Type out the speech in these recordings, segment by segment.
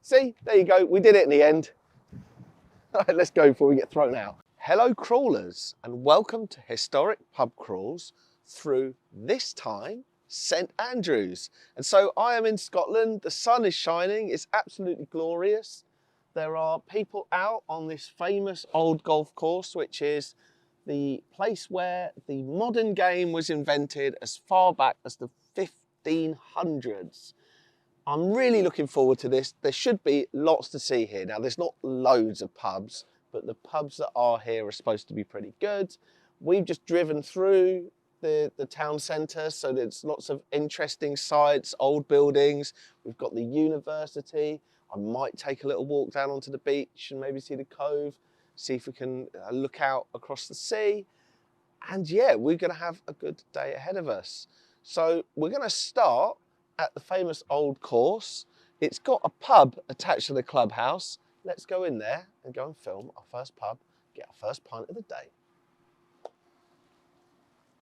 See, there you go. We did it in the end. All right, let's go before we get thrown out. Hello, crawlers, and welcome to Historic Pub Crawls through, this time, St Andrews. And so I am in Scotland. The sun is shining. It's absolutely glorious. There are people out on this famous old golf course, which is the place where the modern game was invented as far back as the 1500s. I'm really looking forward to this. There should be lots to see here. Now, there's not loads of pubs, but the pubs that are here are supposed to be pretty good. We've just driven through the town centre, so there's lots of interesting sites, old buildings. We've got the university. I might take a little walk down onto the beach and maybe see the cove, see if we can look out across the sea. And yeah, we're going to have a good day ahead of us. So we're going to start at the famous old course. It's got a pub attached to the clubhouse. Let's go in there and go and film our first pub, get our first pint of the day.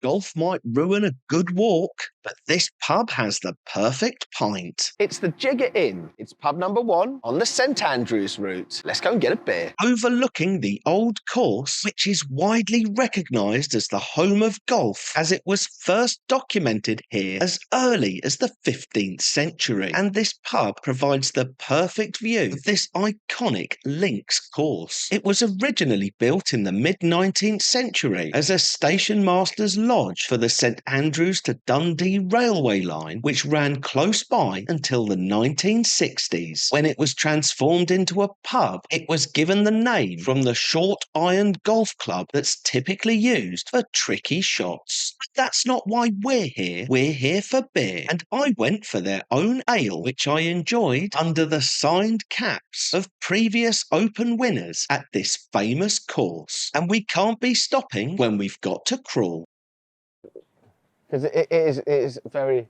Golf might ruin a good walk, but this pub has the perfect pint. It's the Jigger Inn. It's pub number 1 on the St Andrews route. Let's go and get a beer. Overlooking the old course, which is widely recognised as the home of golf, as it was first documented here as early as the 15th century. And this pub provides the perfect view of this iconic links course. It was originally built in the mid-19th century as a station master's lodge for the St Andrews to Dundee railway line, which ran close by until the 1960s. When it was transformed into a pub, it was given the name from the short-ironed golf club that's typically used for tricky shots. But that's not why we're here. We're here for beer, and I went for their own ale, which I enjoyed under the signed caps of previous Open winners at this famous course. And we can't be stopping when we've got to crawl. Because it is very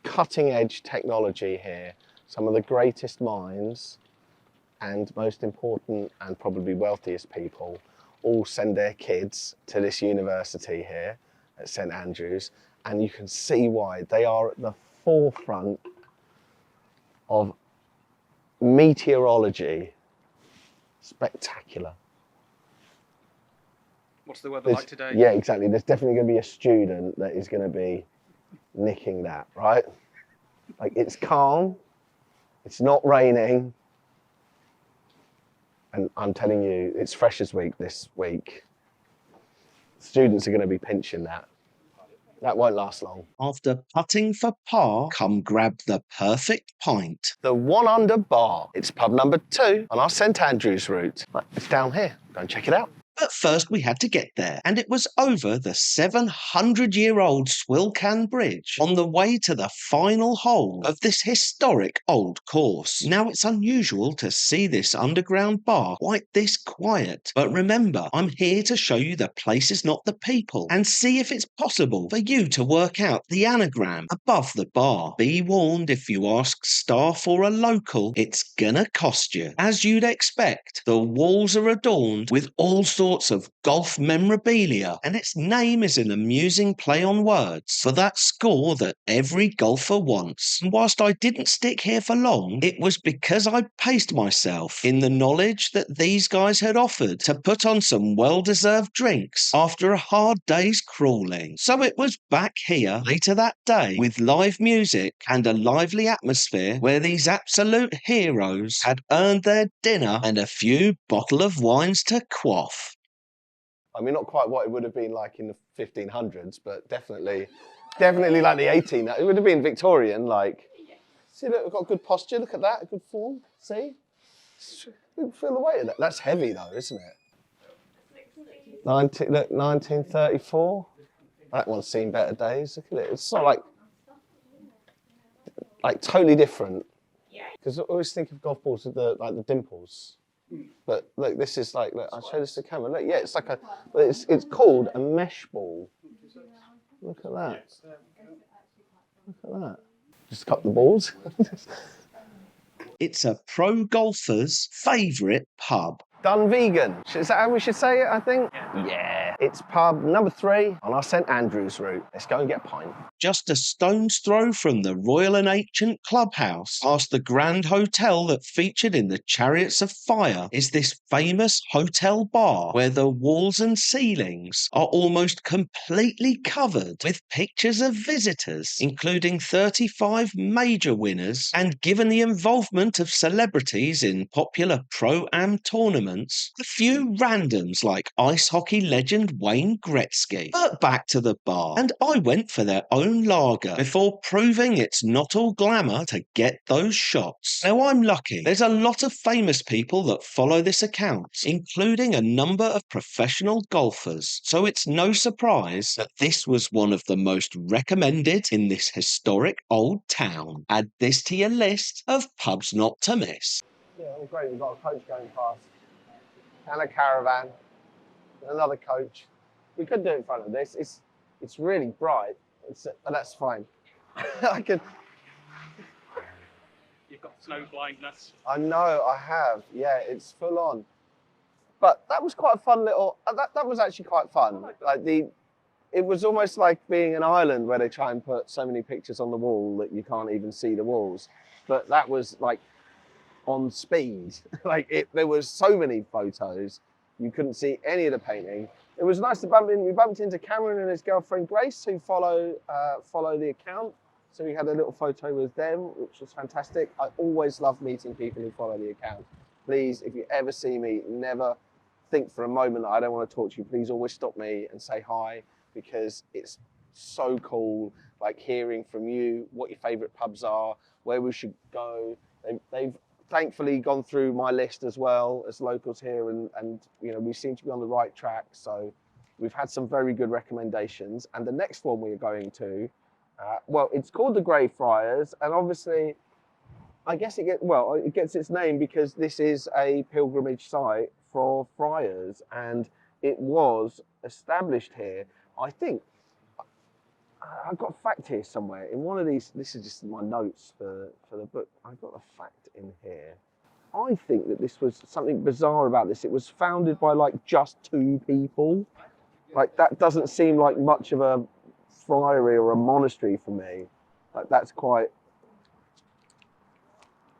cutting edge technology here. Some of the greatest minds and most important and probably wealthiest people all send their kids to this university here at St Andrews, and you can see why. They are at the forefront of meteorology. Spectacular. What's the weather like today? Yeah, exactly. There's definitely going to be a student that is going to be nicking that, right? Like, it's calm, it's not raining, and I'm telling you, it's Freshers' Week this week. Students are going to be pinching that. That won't last long. After putting for par, come grab the perfect pint. The One Under Bar. It's pub number 2 on our St Andrews route. Right, it's down here. Go and check it out. But first we had to get there, and it was over the 700-year-old Swilcan Bridge on the way to the final hole of this historic old course. Now, it's unusual to see this underground bar quite this quiet, but remember, I'm here to show you the places, not the people, and see if it's possible for you to work out the anagram above the bar. Be warned, if you ask staff or a local, it's gonna cost you. As you'd expect, the walls are adorned with all sorts of golf memorabilia, and its name is an amusing play on words for that score that every golfer wants. And whilst I didn't stick here for long, it was because I paced myself in the knowledge that these guys had offered to put on some well-deserved drinks after a hard day's crawling. So it was back here later that day with live music and a lively atmosphere where these absolute heroes had earned their dinner and a few bottle of wines to quaff. I mean, not quite what it would have been like in the 1500s, but definitely like the 1800s. It would have been Victorian, like. See, look, we've got good posture. Look at that, a good form. See? Feel the weight of that. That's heavy, though, isn't it? 1934. That one's seen better days. Look at it. It's sort of like totally different. Because I always think of golf balls with the dimples. But look, this is like, look, I'll show this to the camera. Look, yeah, it's like it's called a mesh ball. Look at that. Look at that. Just cut the balls. It's a pro golfer's favourite pub. Dunvegan. Is that how we should say it, I think? Yeah. It's pub number 3 on our St Andrews route. Let's go and get a pint. just a stone's throw from the Royal and Ancient Clubhouse, past the Grand Hotel that featured in the Chariots of Fire, is this famous hotel bar where the walls and ceilings are almost completely covered with pictures of visitors, including 35 major winners, and given the involvement of celebrities in popular pro-am tournaments, a few randoms like ice hockey legend Wayne Gretzky. But back to the bar, and I went for their own lager before proving it's not all glamour to get those shots. Now I'm lucky. There's a lot of famous people that follow this account, including a number of professional golfers, so it's no surprise that this was one of the most recommended in this historic old town. Add this to your list of pubs not to miss. Yeah, well, great. We've got a coach going past and a caravan, and another coach. We could do it in front of this. It's really bright, but that's fine. I could. You've got snow blindness. I know, I have. Yeah, it's full on. But that was quite a fun little. That was actually quite fun. It was almost like being an island where they try and put so many pictures on the wall that you can't even see the walls. But that was like on speed. There was so many photos, you couldn't see any of the painting. It was nice to bump in. We bumped into Cameron and his girlfriend Grace, who follow the account. So we had a little photo with them, which was fantastic. I always love meeting people who follow the account. Please, if you ever see me, never think for a moment that I don't want to talk to you. Please always stop me and say hi, because it's so cool, like hearing from you what your favourite pubs are, where we should go. They've thankfully gone through my list as well as locals here, and you know, we seem to be on the right track. So we've had some very good recommendations. And the next one we're going to, well, it's called the Greyfriars, and obviously, I guess it gets its name because this is a pilgrimage site for friars, and it was established here. I think I've got a fact here somewhere in one of these. This is just my notes for the book. I've got a fact in here. I think that this was something bizarre about this. It was founded by like just 2 people. Like, that doesn't seem like much of a friary or a monastery for me. Like, that's quite,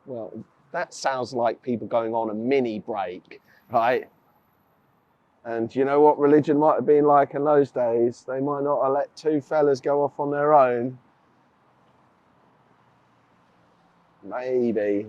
well, that sounds like people going on a mini break, right? And you know what religion might have been like in those days? They might not have let 2 fellas go off on their own. Maybe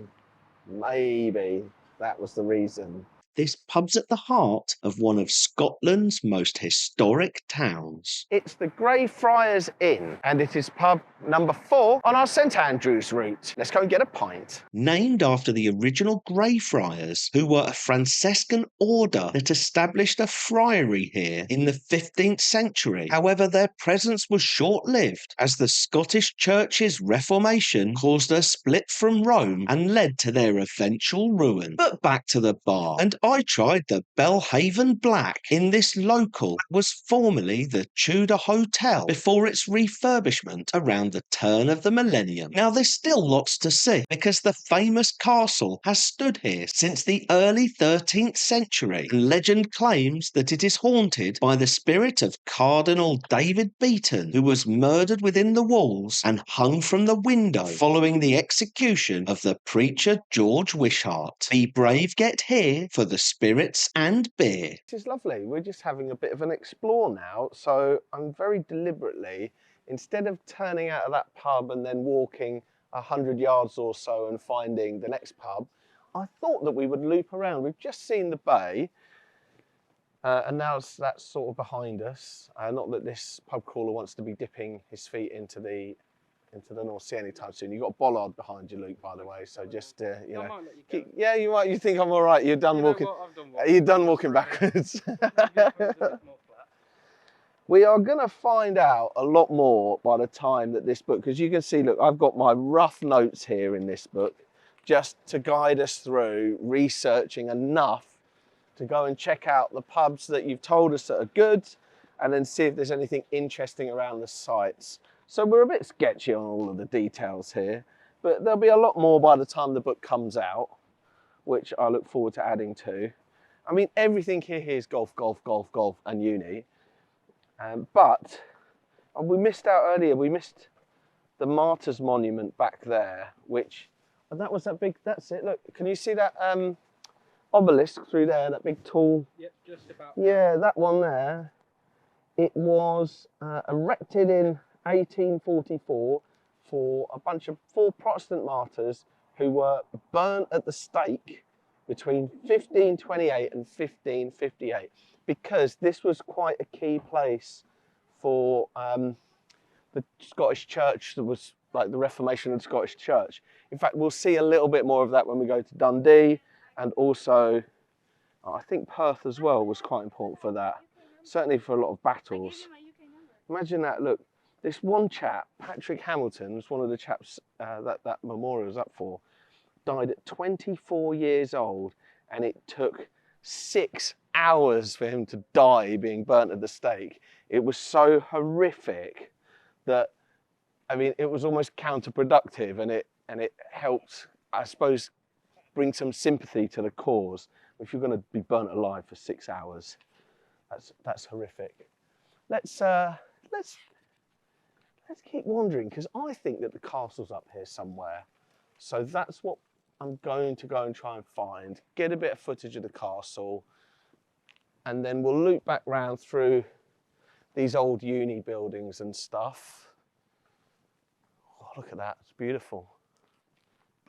that was the reason. This pub's at the heart of one of Scotland's most historic towns. It's the Greyfriars Inn, and it is pub number 4 on our St Andrews route. Let's go and get a pint. Named after the original Greyfriars, who were a Franciscan order that established a friary here in the 15th century. However, their presence was short-lived, as the Scottish Church's Reformation caused a split from Rome and led to their eventual ruin. But back to the bar, and I tried the Belhaven Black in this local that was formerly the Tudor Hotel before its refurbishment around the turn of the millennium. Now, there's still lots to see, because the famous castle has stood here since the early 13th century, and legend claims that it is haunted by the spirit of Cardinal David Beaton, who was murdered within the walls and hung from the window following the execution of the preacher George Wishart. Be brave, get here for the spirits and beer. This is lovely. We're just having a bit of an explore now. So I'm very deliberately, instead of turning out of that pub and then walking 100 yards or so and finding the next pub, I thought that we would loop around. We've just seen the bay, and now that's sort of behind us. Not that this pub crawler wants to be dipping his feet into the North Sea anytime soon. You've got a bollard behind you, Luke, by the way, so just, you know. I might let you go. Yeah, you might. You think I'm all right. You're done walking. I've done walking. You're done walking backwards. We are going to find out a lot more by the time that this book, because you can see, look, I've got my rough notes here in this book, just to guide us through researching enough to go and check out the pubs that you've told us that are good, and then see if there's anything interesting around the sites. So we're a bit sketchy on all of the details here, but there'll be a lot more by the time the book comes out, which I look forward to adding to. I mean, everything here is golf, golf, golf, golf, and uni. But we missed out earlier. We missed the Martyrs Monument back there, which, and that was that big, that's it, look, can you see that obelisk through there, that big tall? Yep, just about. Yeah, that one there. It was erected in 1844 for a bunch of 4 Protestant martyrs who were burnt at the stake between 1528 and 1558, because this was quite a key place for the Scottish Church. That was like the Reformation of the Scottish Church. In fact, we'll see a little bit more of that when we go to Dundee, and also I think Perth as well was quite important for that, certainly for a lot of battles. Imagine that, look, this one chap, Patrick Hamilton, was one of the chaps that memorial's up for, died at 24 years old, and it took 6 hours for him to die being burnt at the stake. It was so horrific that, I mean, it was almost counterproductive, and it helped, I suppose, bring some sympathy to the cause. If you're going to be burnt alive for 6 hours, that's horrific. Let's keep wandering, because I think that the castle's up here somewhere. So that's what I'm going to go and try and find, get a bit of footage of the castle, and then we'll loop back round through these old uni buildings and stuff. Oh, look at that, it's beautiful.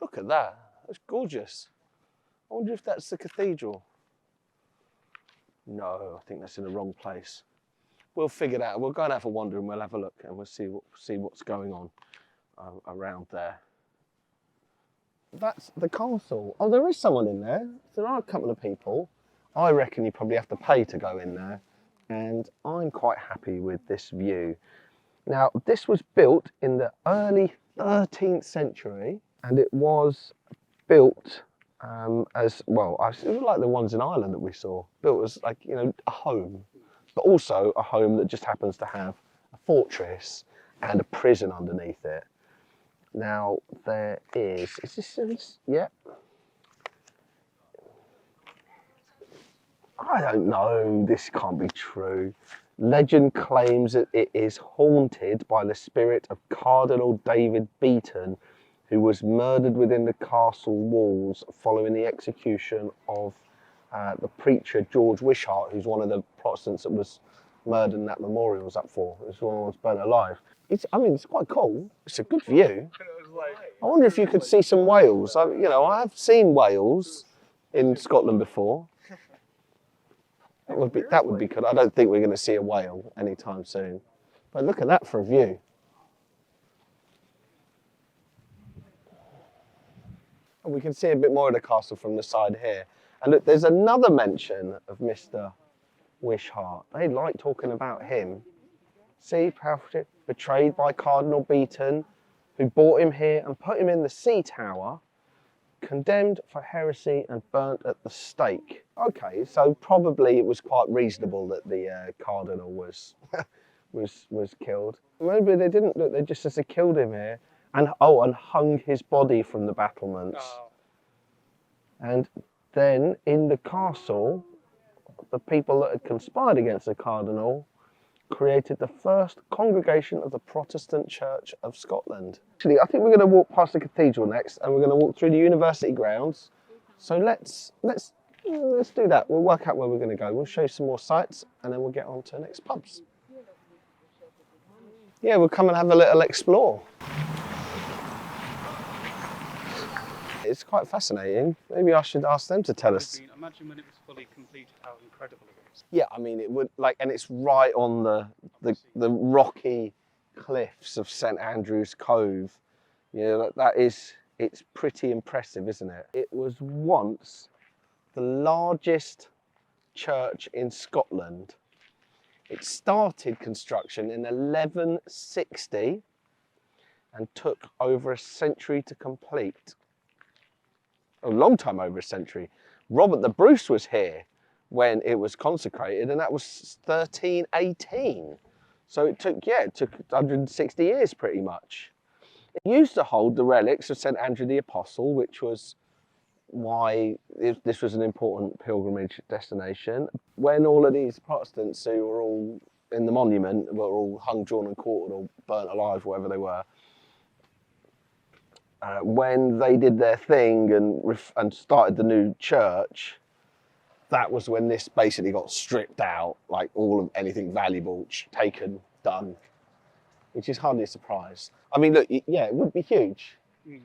Look at that, that's gorgeous. I wonder if that's the cathedral. No, I think that's in the wrong place. We'll figure it out. We'll go and have a wander, and we'll have a look, and we'll see what's going on around there. That's the castle. Oh, there is someone in there. There are a couple of people. I reckon you probably have to pay to go in there, and I'm quite happy with this view. Now, this was built in the early 13th century, and it was built as well. It was like the ones in Ireland that we saw. Built as, like, you know, a home, but also a home that just happens to have a fortress and a prison underneath it. Now, there is this, yeah. I don't know, this can't be true. Legend claims that it is haunted by the spirit of Cardinal David Beaton, who was murdered within the castle walls following the execution of the preacher George Wishart, who's one of the Protestants that was murdered and that memorial's up for. It was one of the ones burnt alive. I mean, it's quite cool. It's a good view. I wonder if you could see some whales. You know, I have seen whales in Scotland before. That would be good. I don't think we're going to see a whale anytime soon. But look at that for a view. And we can see a bit more of the castle from the side here. And look, there's another mention of Mr. Wishart. They like talking about him. See, betrayed by Cardinal Beaton, who brought him here and put him in the sea tower, condemned for heresy and burnt at the stake. Okay, so probably it was quite reasonable that the cardinal was was killed. Maybe they didn't. Look, they just killed him here, and hung his body from the battlements. Oh. And then in the castle, the people that had conspired against the cardinal created the first congregation of the Protestant Church of Scotland. Actually, I think we're going to walk past the cathedral next, and we're going to walk through the university grounds. So let's do that. We'll work out where we're going to go. We'll show you some more sights, and then we'll get on to the next pubs. Yeah, we'll come and have a little explore. It's quite fascinating. Maybe I should ask them to tell us. Imagine when it was fully completed, how incredible it was. Yeah, I mean, it would, like, and it's right on the rocky cliffs of St Andrew's Cove. You know, it's pretty impressive, isn't it? It was once the largest church in Scotland. It started construction in 1160 and took over a century to complete. A long time over a century. Robert the Bruce was here when it was consecrated, and that was 1318. So it took 160 years pretty much. It used to hold the relics of St Andrew the Apostle, which was why this was an important pilgrimage destination. When all of these Protestants who were all in the monument were all hung, drawn and quartered or burnt alive, whatever they were, when they did their thing and started the new church, that was when this basically got stripped out, like all of anything valuable taken, done, which is hardly a surprise. I mean, look, yeah, it would be huge. Mm.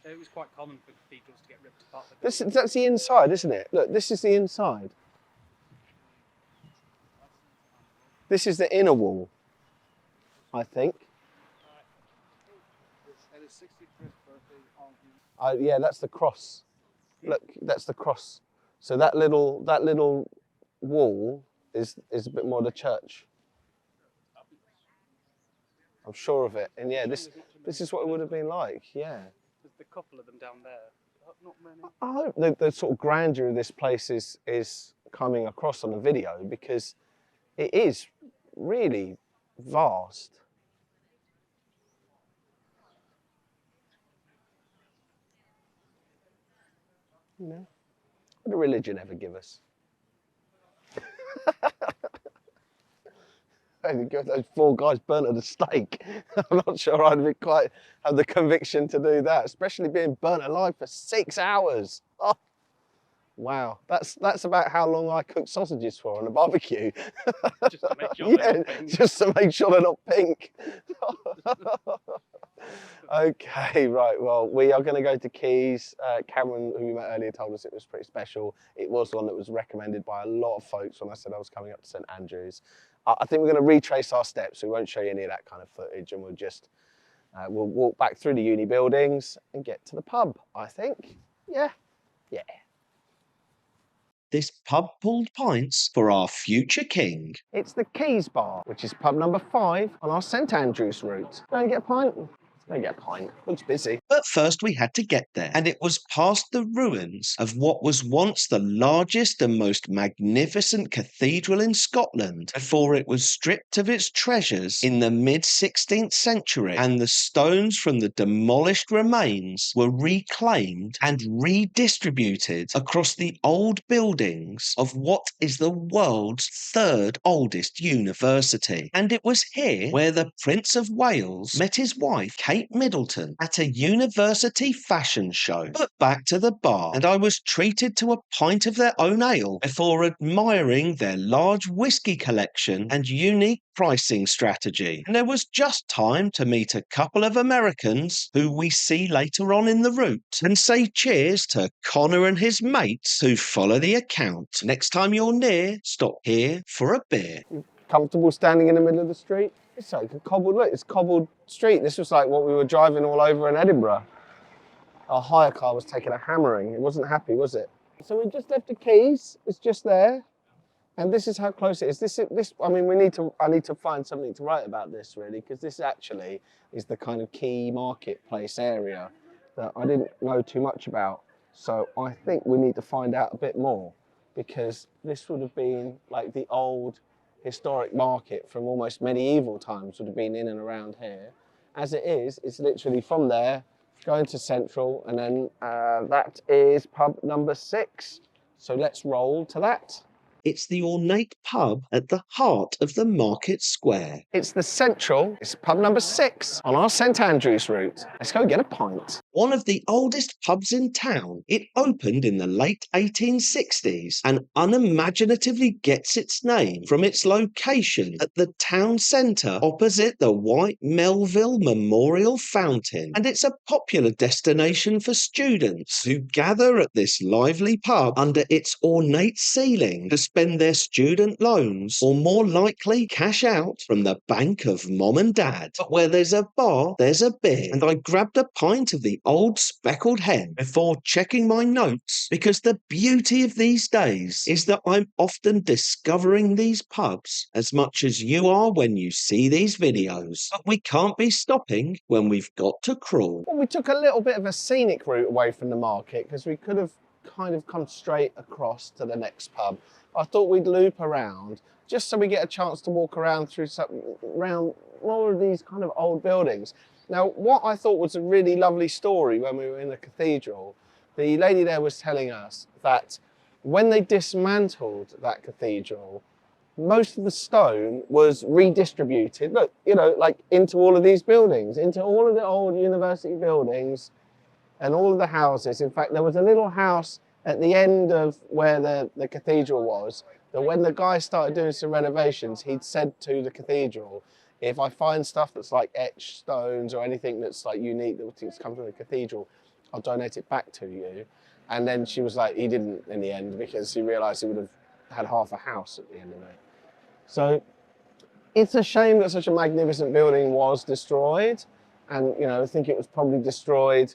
It was quite common for cathedrals to get ripped apart. That's the inside, isn't it? Look, this is the inside. This is the inner wall, I think. Yeah, that's the cross. Look, that's the cross. So that little wall is a bit more the church. I'm sure of it. And yeah, this is what it would have been like. Yeah. There's a couple of them down there. Not many. I hope the sort of grandeur of this place is coming across on the video, because it is really vast. You know, what did religion ever give us? Those 4 guys burnt at the stake. I'm not sure I'd quite have the conviction to do that, especially being burnt alive for 6 hours. Oh, wow, that's about how long I cook sausages for on a barbecue. Just to make sure they're not pink. Just to make sure they're not pink. Okay, right, well, we are going to go to Keys. Cameron, who we met earlier, told us it was pretty special. It was one that was recommended by a lot of folks when I said I was coming up to St Andrews. I think we're going to retrace our steps. We won't show you any of that kind of footage, and we'll just we'll walk back through the uni buildings and get to the pub, I think. Yeah. This pub pulled pints for our future king. It's the Keys Bar, which is pub number 5 on our St Andrews route. Go and get a pint. Go and get a pint. Looks busy. But first we had to get there, and it was past the ruins of what was once the largest and most magnificent cathedral in Scotland before it was stripped of its treasures in the mid-16th century, and the stones from the demolished remains were reclaimed and redistributed across the old buildings of what is the world's 3rd oldest university. And it was here where the Prince of Wales met his wife, Kate Middleton, at a university fashion show. But back to the bar, and I was treated to a pint of their own ale before admiring their large whiskey collection and unique pricing strategy. And there was just time to meet a couple of Americans who we see later on in the route, and say cheers to Connor and his mates who follow the account. Next time you're near, stop here for a beer. Comfortable standing in the middle of the street? It's like a cobbled, look, it's cobbled street. This was like what we were driving all over in Edinburgh. Our hire car was taking a hammering. It wasn't happy, was it? So we just left the Keys. It's just there. And this is how close it is. I mean, I need to find something to write about this, really, because this actually is the kind of key marketplace area that I didn't know too much about. So I think we need to find out a bit more, because this would have been like the old historic market from almost medieval times would have been in and around here. As it is, it's literally from there, going to Central, and then that is pub number 6. So let's roll to that. It's the ornate pub at the heart of the market square. It's the Central. It's pub number 6 on our St Andrews route. Let's go get a pint. One of the oldest pubs in town, it opened in the late 1860s and unimaginatively gets its name from its location at the town centre opposite the White Melville Memorial Fountain. And it's a popular destination for students who gather at this lively pub under its ornate ceiling to spend their student loans, or more likely cash out from the bank of mom and dad. But where there's a bar, there's a beer, and I grabbed a pint of the old speckled hen before checking my notes, because the beauty of these days is that I'm often discovering these pubs as much as you are when you see these videos. But we can't be stopping when we've got to crawl. Well, we took a little bit of a scenic route away from the market, because we could have kind of come straight across to the next pub. I thought we'd loop around just so we get a chance to walk around around more of these kind of old buildings. Now, what I thought was a really lovely story when we were in the cathedral, the lady there was telling us that when they dismantled that cathedral, most of the stone was redistributed, look, you know, like into all of these buildings, into all of the old university buildings. and all of the houses. In fact, there was a little house at the end of where the cathedral was, that when the guy started doing some renovations, he'd said to the cathedral, if I find stuff that's like etched stones or anything that's like unique that's come from the cathedral, I'll donate it back to you. And then she was like, he didn't in the end, because he realised he would have had half a house at the end of it. So it's a shame that such a magnificent building was destroyed. And, you know, I think it was probably destroyed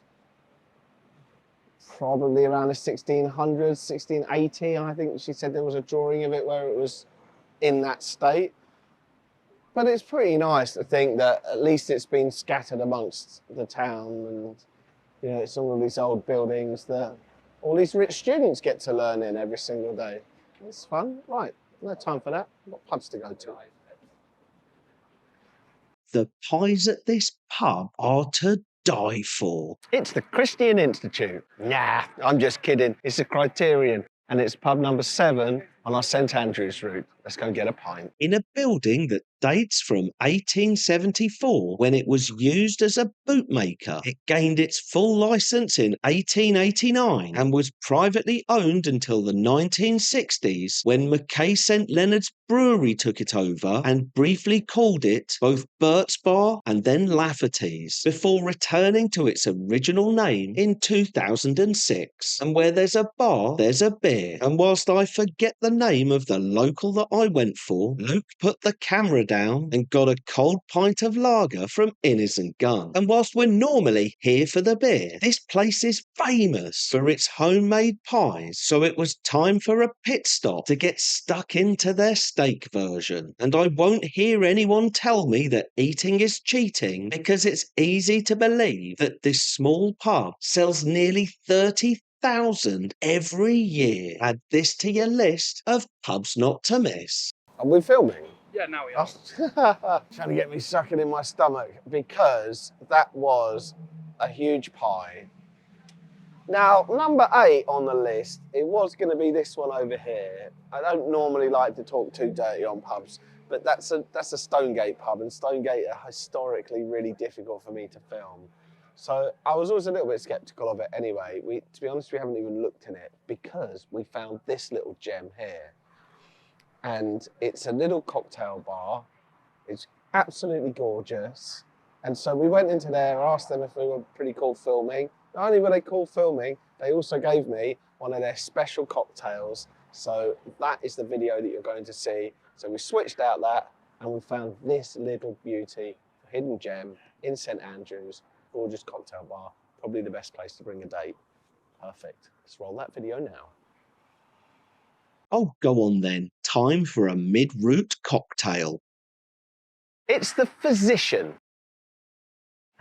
probably around the 1600s, 1680. I think she said there was a drawing of it where it was in that state. But it's pretty nice to think that at least it's been scattered amongst the town, and, you know, it's all of these old buildings that all these rich students get to learn in every single day. It's fun. Right, no time for that. I've got pubs to go to. The pies at this pub are to die for. It's the Christian Institute. Nah, I'm just kidding. It's the Criterion, and it's pub number 7 on our St Andrews route. Let's go and get a pint. In a building that dates from 1874, when it was used as a bootmaker. It gained its full licence in 1889 and was privately owned until the 1960s, when Mackay St Leonard's Brewery took it over and briefly called it both Bert's Bar and then Lafferty's, before returning to its original name in 2006. And where there's a bar, there's a beer. And whilst I forget the name of the local that I went for, Luke put the camera down and got a cold pint of lager from Innes and Gunn. And whilst we're normally here for the beer, this place is famous for its homemade pies, so it was time for a pit stop to get stuck into their steak version. And I won't hear anyone tell me that eating is cheating, because it's easy to believe that this small pub sells nearly 30,000 every year. Add this to your list of pubs not to miss. Are we filming? Yeah, now we are. Trying to get me sucking in my stomach, because that was a huge pie. Now, number 8 on the list, it was going to be this one over here. I don't normally like to talk too dirty on pubs, but that's a Stonegate pub, and Stonegate are historically really difficult for me to film. So I was always a little bit sceptical of it anyway. To be honest, we haven't even looked in it, because we found this little gem here. And it's a little cocktail bar. It's absolutely gorgeous. And so we went into there, asked them if they were pretty cool filming. Not only were they cool filming, they also gave me one of their special cocktails. So that is the video that you're going to see. So we switched out that, and we found this little beauty, hidden gem in St Andrews. Gorgeous cocktail bar. Probably the best place to bring a date. Perfect. Let's roll that video now. Oh, go on then. Time for a mid-route cocktail. It's the Physician.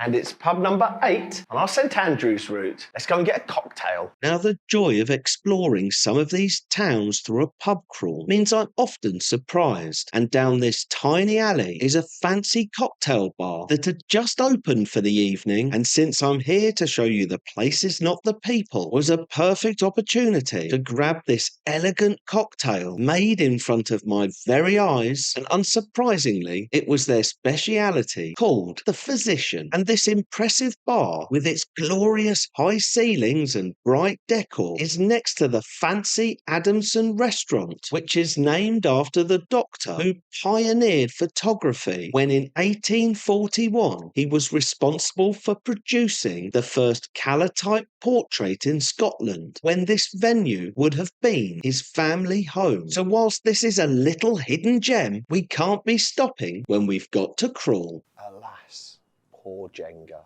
And it's pub number 8 on our St Andrews route. Let's go and get a cocktail. Now, the joy of exploring some of these towns through a pub crawl means I'm often surprised. And down this tiny alley is a fancy cocktail bar that had just opened for the evening. And since I'm here to show you the places, not the people, was a perfect opportunity to grab this elegant cocktail made in front of my very eyes. And unsurprisingly, it was their speciality, called the Physician. And this impressive bar, with its glorious high ceilings and bright decor, is next to the fancy Adamson restaurant, which is named after the doctor who pioneered photography when in 1841 he was responsible for producing the first colour-type portrait in Scotland, when this venue would have been his family home. So whilst this is a little hidden gem, we can't be stopping when we've got to crawl. Alas. Poor Jenga.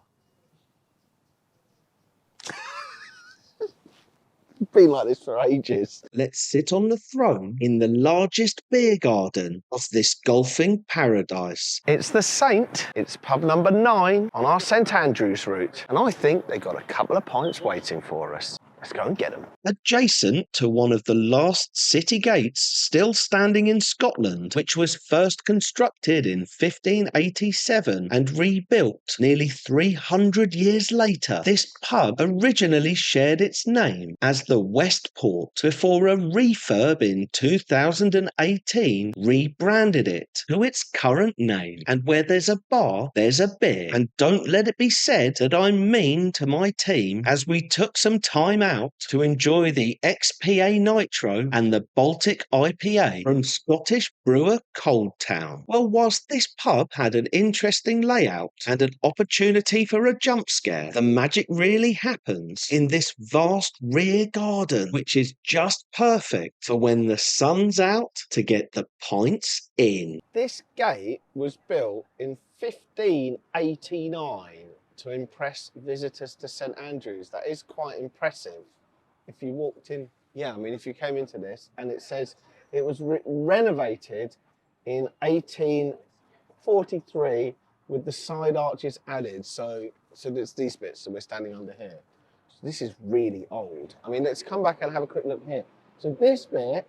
Been like this for ages. Let's sit on the throne in the largest beer garden of this golfing paradise. It's the Saint. It's pub number 9 on our St Andrews route. And I think they got a couple of pints waiting for us. Let's go and get them. Adjacent to one of the last city gates still standing in Scotland, which was first constructed in 1587 and rebuilt nearly 300 years later, this pub originally shared its name as the Westport before a refurb in 2018 rebranded it to its current name. And where there's a bar, there's a beer. And don't let it be said that I'm mean to my team, as we took some time out to enjoy the XPA Nitro and the Baltic IPA from Scottish brewer Cold Town. Well, whilst this pub had an interesting layout and an opportunity for a jump scare, the magic really happens in this vast rear garden, which is just perfect for when the sun's out to get the pints in. This gate was built in 1589 to impress visitors to St Andrews. That is quite impressive. If you walked in, yeah, I mean, if you came into this and it says it was renovated in 1843 with the side arches added. So there's these bits, so we're standing under here. So this is really old. I mean, let's come back and have a quick look here. So this bit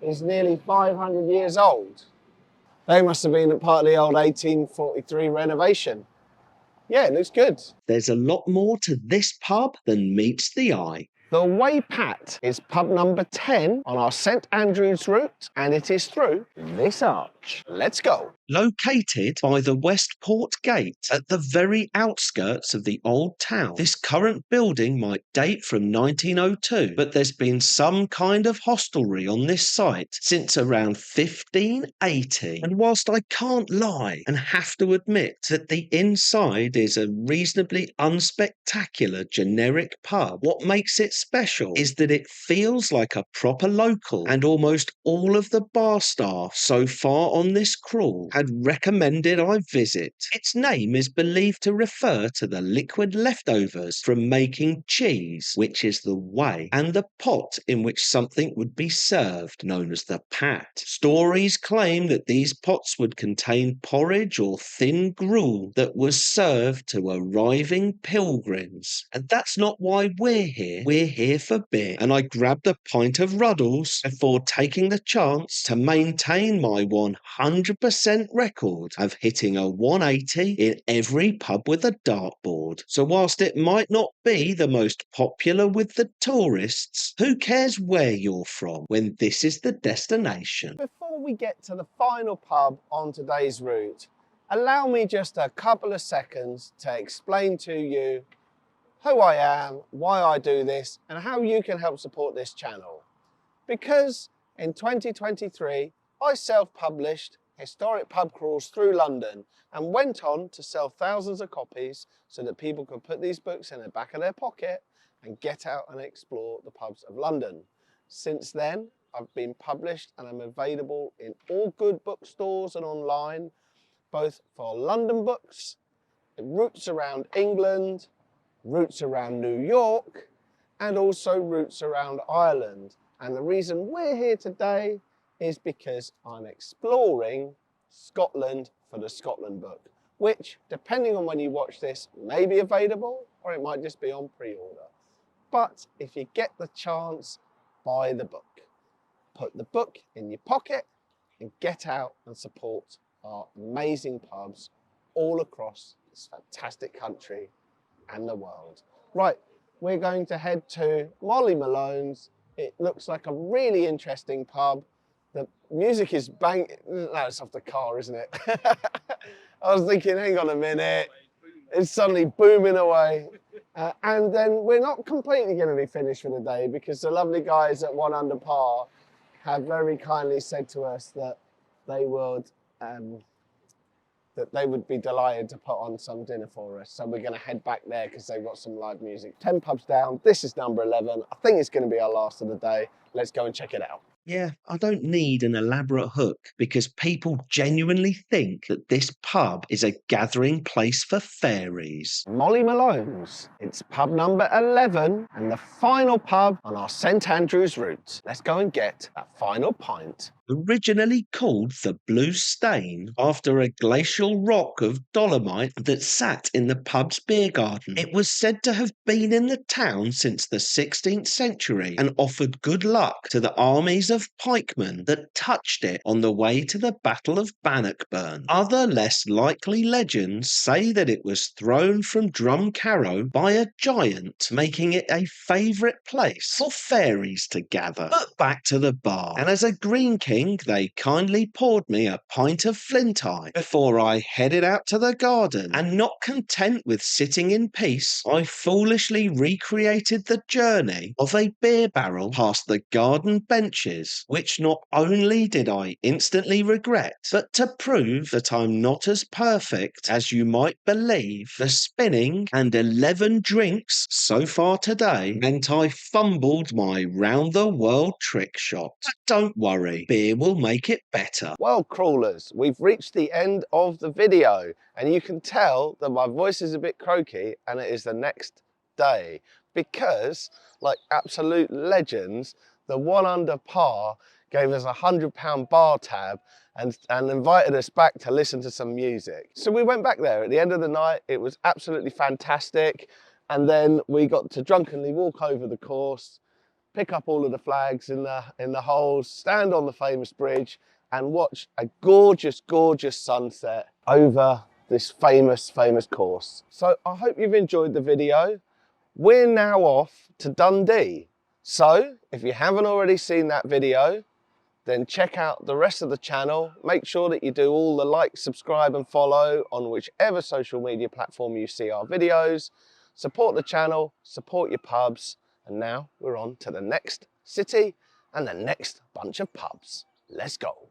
is nearly 500 years old. They must have been a part of the old 1843 renovation. Yeah, it looks good. There's a lot more to this pub than meets the eye. The Whey Pat is pub number 10 on our St Andrews route, and it is through this arch. Let's go. Located by the Westport Gate at the very outskirts of the old town, this current building might date from 1902, but there's been some kind of hostelry on this site since around 1580. And whilst I can't lie and have to admit that the inside is a reasonably unspectacular generic pub, what makes it special is that it feels like a proper local, and almost all of the bar staff so far on this crawl had recommended I visit. Its name is believed to refer to the liquid leftovers from making cheese, which is the whey, and the pot in which something would be served, known as the pat. Stories claim that these pots would contain porridge or thin gruel that was served to arriving pilgrims. And that's not why we're here. We're here for beer, and I grabbed a pint of Ruddles before taking the chance to maintain my 100% record of hitting a 180 in every pub with a dartboard. So whilst it might not be the most popular with the tourists, who cares where you're from when this is the destination? Before we get to the final pub on today's route, allow me just a couple of seconds to explain to you who I am, why I do this, and how you can help support this channel. Because in 2023, I self-published Historic Pub Crawls Through London and went on to sell thousands of copies so that people could put these books in the back of their pocket and get out and explore the pubs of London. Since then, I've been published and I'm available in all good bookstores and online, both for London books, routes around England, routes around New York, and also routes around Ireland. And the reason we're here today is because I'm exploring Scotland for the Scotland book, which, depending on when you watch this, may be available or it might just be on pre-order. But if you get the chance, buy the book. Put the book in your pocket and get out and support our amazing pubs all across this fantastic country and the world. Right, we're going to head to Molly Malone's. It looks like a really interesting pub. The music is bang. No, it's off the car, isn't it? I was thinking, hang on a minute. It's suddenly booming away. And then we're not completely going to be finished for the day because the lovely guys at One Under Par have very kindly said to us that they would be delighted to put on some dinner for us. So we're going to head back there because they've got some live music. 10 pubs down. This is number 11. I think it's going to be our last of the day. Let's go and check it out. Yeah, I don't need an elaborate hook because people genuinely think that this pub is a gathering place for fairies. Molly Malone's. It's pub number 11 and the final pub on our St Andrews route. Let's go and get that final pint originally called the Blue Stain after a glacial rock of dolomite that sat in the pub's beer garden. It was said to have been in the town since the 16th century and offered good luck to the armies of pikemen that touched it on the way to the Battle of Bannockburn. Other less likely legends say that it was thrown from Drumcarrow by a giant, making it a favourite place for fairies to gather. But back to the bar, and as a Green King, they kindly poured me a pint of flint eye before I headed out to the garden, and not content with sitting in peace, I foolishly recreated the journey of a beer barrel past the garden benches, which not only did I instantly regret, but to prove that I'm not as perfect as you might believe, the spinning and 11 drinks so far today meant I fumbled my round-the-world trick shot. But don't worry, beer will make it better. Well, crawlers, we've reached the end of the video, and you can tell that my voice is a bit croaky, and it is the next day because, like absolute legends, the one under par gave us £100 bar tab and invited us back to listen to some music. So we went back there at the end of the night. It was absolutely fantastic, and then we got to drunkenly walk over the course, pick up all of the flags in the holes, stand on the famous bridge and watch a gorgeous, gorgeous sunset over this famous course. So I hope you've enjoyed the video. We're now off to Dundee. So if you haven't already seen that video, then check out the rest of the channel. Make sure that you do all the like, subscribe and follow on whichever social media platform you see our videos. Support the channel, support your pubs. And now we're on to the next city and the next bunch of pubs. Let's go.